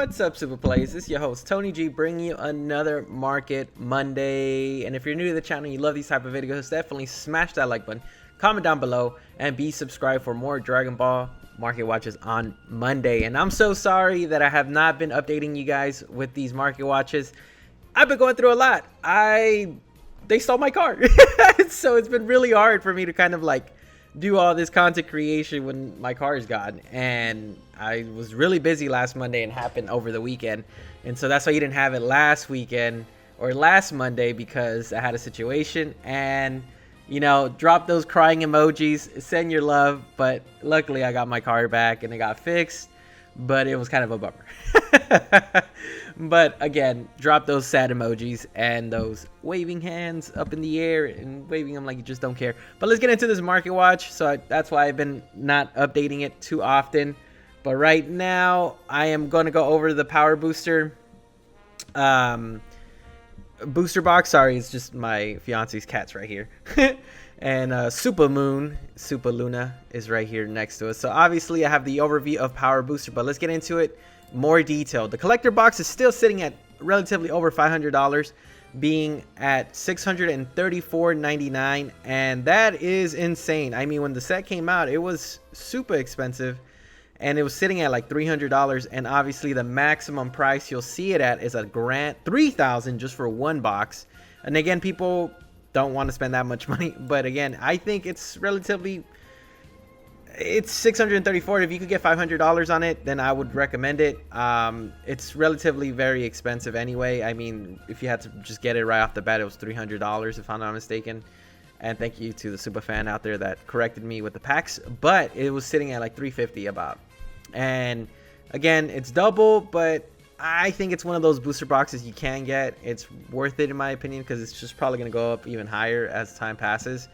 What's up, Super Playaz? This is your host, Tony G, bringing you another Market Monday. And if you're new to the channel and you love these type of videos, definitely smash that like button, comment down below, and be subscribed for more Dragon Ball Market Watches on Monday. And I'm so sorry that I have not been updating you guys with these Market Watches. I've been going through a lot. They stole my card. So it's been really hard for me to kind of like do all this content creation when my car is gone, and I was really busy last Monday and happened over the weekend, and so that's why you didn't have it last weekend or last Monday, because I had a situation. And you know, drop those crying emojis, send your love, but luckily I got my car back and it got fixed, but it was kind of a bummer. But again, drop those sad emojis and those waving hands up in the air and waving them like you just don't care. But let's get into this market watch. So that's why I've been not updating it too often. But right now I am going to go over the power booster booster box. Sorry, it's just my fiance's cat's right here. And Supah Luna is right here next to us. So obviously I have the overview of power booster, but let's get into it more detailed. The collector box is still sitting at relatively over $500, being at $634.99, and that is insane. I mean, when the set came out, it was super expensive, and it was sitting at like $300, and obviously the maximum price you'll see it at is a grand $3,000 just for one box. And again, people don't want to spend that much money, but again, I think it's $634. If you could get $500 on it, then I would recommend it. It's relatively very expensive anyway. I mean, if you had to just get it right off the bat, it was $300 if I'm not mistaken. And thank you to the Supah fan out there that corrected me with the packs, but it was sitting at like $350 about. And again, it's double, but I think it's one of those booster boxes you can get. It's worth it in my opinion, because it's just probably going to go up even higher as time passes.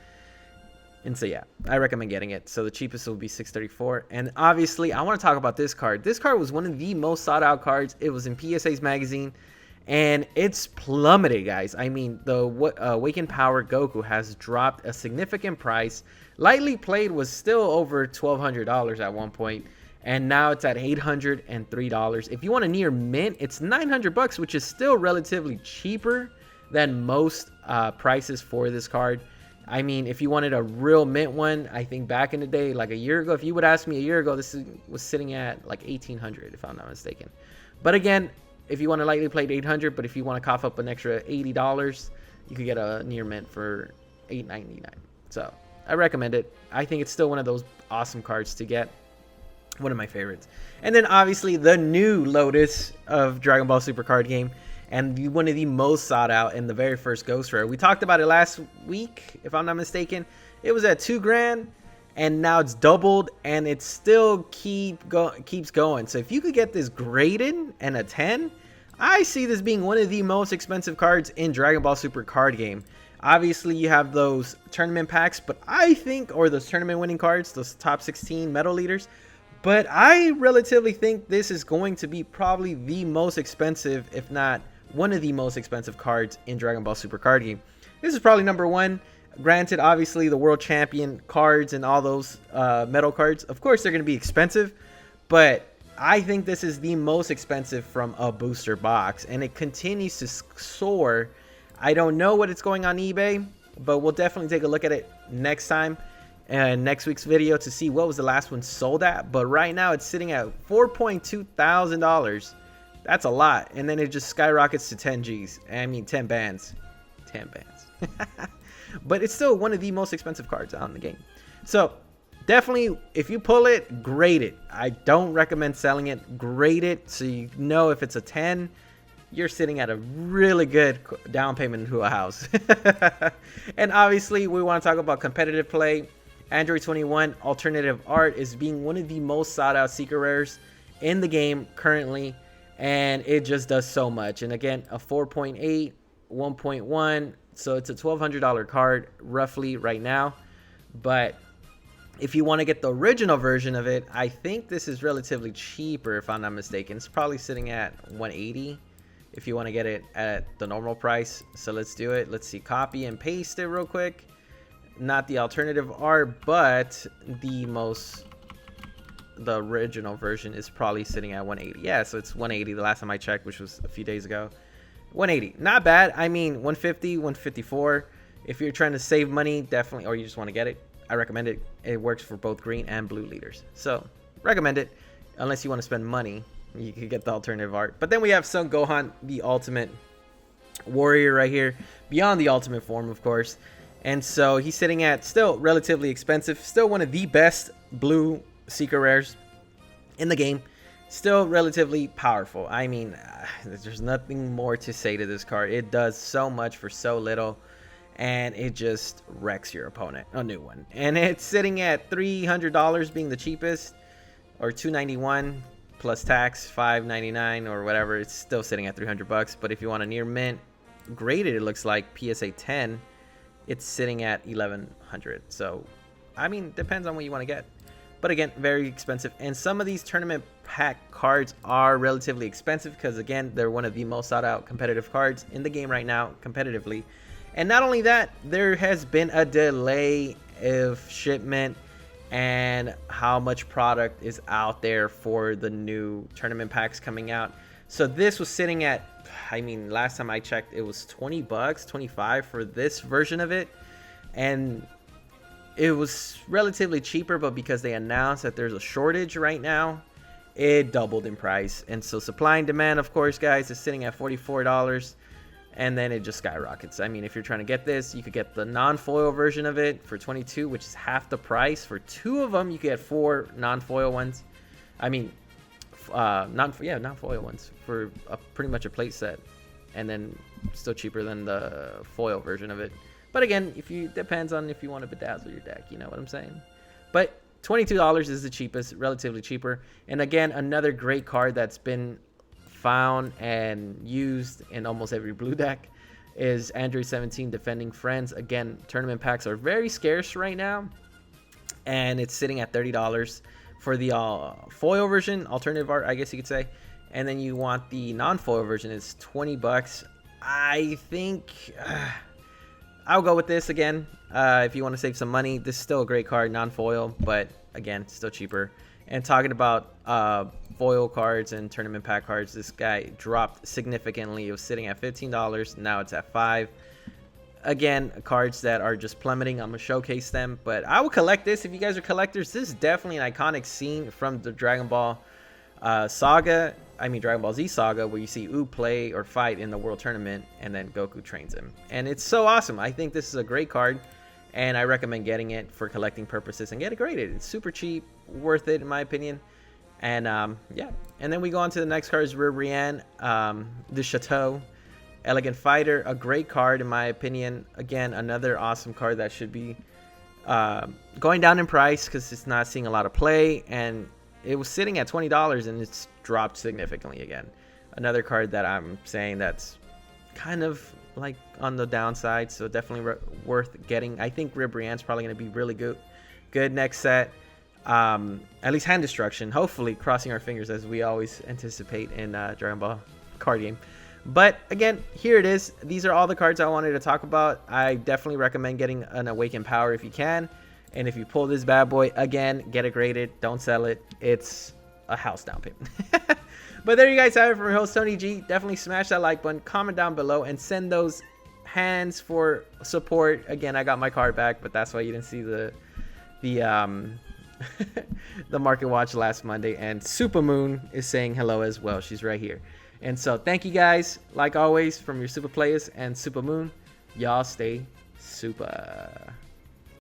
And so yeah, I recommend getting it. So the cheapest will be $634. And obviously I want to talk about this card. This card was one of the most sought out cards. It was in PSA's magazine, and it's plummeted, guys. I mean, the Awaken Power Goku has dropped a significant price. Lightly played was still over $1,200 at one point, and now it's at $803. If you want a near mint, it's $900, which is still relatively cheaper than most prices for this card. I mean, if you wanted a real mint one, I think back in the day, like a year ago, if you would ask me a year ago, this was sitting at like $1,800 if I'm not mistaken. But again, if you want to lightly play $800, but if you want to cough up an extra $80, you could get a near mint for $899. So I recommend it. I think it's still one of those awesome cards to get. One of my favorites. And then obviously the new Lotus of Dragon Ball Super card game, and one of the most sought out in the very first Ghost Rare. We talked about it last week, if I'm not mistaken. It was at $2,000, and now it's doubled, and it still keeps going. So if you could get this graded and a 10, I see this being one of the most expensive cards in Dragon Ball Super card game. Obviously, you have those tournament packs, but I think, or those tournament winning cards, those top 16 medal leaders. But I relatively think this is going to be probably the most expensive, if not one of the most expensive cards in Dragon Ball Super card game. This is probably number one. Granted, obviously the world champion cards and all those medal cards, of course they're going to be expensive, but I think this is the most expensive from a booster box, and it continues to soar. I don't know what it's going on eBay, but we'll definitely take a look at it next time and next week's video to see what was the last one sold at. But right now it's sitting at $4.2 thousand. That's a lot. And then it just skyrockets to 10 G's. I mean 10 bands. 10 bands. But it's still one of the most expensive cards out in the game. So definitely, if you pull it, grade it. I don't recommend selling it. Grade it so you know if it's a 10, you're sitting at a really good down payment into a house. And obviously we want to talk about competitive play. Android 21 alternative art is being one of the most sought out secret rares in the game currently, and it just does so much. And again, a 4.8, 1.1, so it's a $1,200 card roughly right now. But if you want to get the original version of it, I think this is relatively cheaper if I'm not mistaken. It's probably sitting at $180 if you want to get it at the normal price. So let's do it. Let's see, copy and paste it real quick. Not the alternative art, but the the original version is probably sitting at 180. Yeah, so it's 180 the last time I checked, which was a few days ago. 180, not bad. I mean, 150, 154. If you're trying to save money, definitely, or you just want to get it, I recommend it. It works for both green and blue leaders. So, recommend it. Unless you want to spend money, you could get the alternative art. But then we have Son Gohan, the ultimate warrior right here. Beyond the ultimate form, of course. And so, he's sitting at still relatively expensive. Still one of the best blue secret rares in the game. Still relatively powerful. I mean, there's nothing more to say to this card. It does so much for so little. And it just wrecks your opponent. A new one. And it's sitting at $300 being the cheapest. Or $291 plus tax, $599 or whatever. It's still sitting at 300 bucks. But if you want a near mint graded, it looks like PSA 10, it's sitting at 1100. So, I mean, depends on what you want to get. But again, very expensive. And some of these tournament pack cards are relatively expensive because, again, they're one of the most sought out competitive cards in the game right now, competitively. And not only that, there has been a delay of shipment and how much product is out there for the new tournament packs coming out. So this was sitting at, I mean, last time I checked, it was 20 bucks, 25 for this version of it. And it was relatively cheaper, but because they announced that there's a shortage right now, it doubled in price. And so supply and demand, of course, guys, is sitting at $44. And then it just skyrockets. I mean, if you're trying to get this, you could get the non-foil version of it for $22, which is half the price. For 2 of them, you get 4 non-foil ones. I mean, non-foil ones for pretty much a plate set. And then still cheaper than the foil version of it. But again, depends on if you want to bedazzle your deck. You know what I'm saying? But $22 is the cheapest, relatively cheaper. And again, another great card that's been found and used in almost every blue deck is Android 17 Defending Friends. Again, tournament packs are very scarce right now, and it's sitting at $30 for the foil version, alternative art, I guess you could say. And then you want the non-foil version, it's 20 bucks. I think I'll go with this again. If you want to save some money, this is still a great card, non-foil, but again, still cheaper. And talking about foil cards and tournament pack cards, this guy dropped significantly. It was sitting at $15. Now it's at $5. Again, cards that are just plummeting. I'm going to showcase them. But I will collect this. If you guys are collectors, this is definitely an iconic scene from the Dragon Ball saga. I mean, Dragon Ball Z saga, where you see Ooh play or fight in the World Tournament, and then Goku trains him. And it's so awesome. I think this is a great card. And I recommend getting it for collecting purposes and get it graded. It's super cheap, worth it in my opinion. And yeah, and then we go on to the next card is Ribrianne, the Chateau, Elegant Fighter, a great card in my opinion. Again, another awesome card that should be going down in price because it's not seeing a lot of play. And it was sitting at $20 and it's dropped significantly again. Another card that I'm saying that's kind of like on the downside, so definitely worth getting. I think Ribrianne's probably going to be really good next set. At least hand destruction, hopefully, crossing our fingers as we always anticipate in Dragon Ball card game. But again, here it is. These are all the cards I wanted to talk about. I definitely recommend getting an Awaken Power if you can. And if you pull this bad boy, again, get it graded, don't sell it. It's a house down payment. But there you guys have it from your host, Tony G. Definitely smash that like button, comment down below, and send those hands for support. Again, I got my card back, but that's why you didn't see the the market watch last Monday. And Supah Moon is saying hello as well. She's right here. And so thank you guys, like always, from your Supah Playaz and Supah Moon. Y'all stay Supah.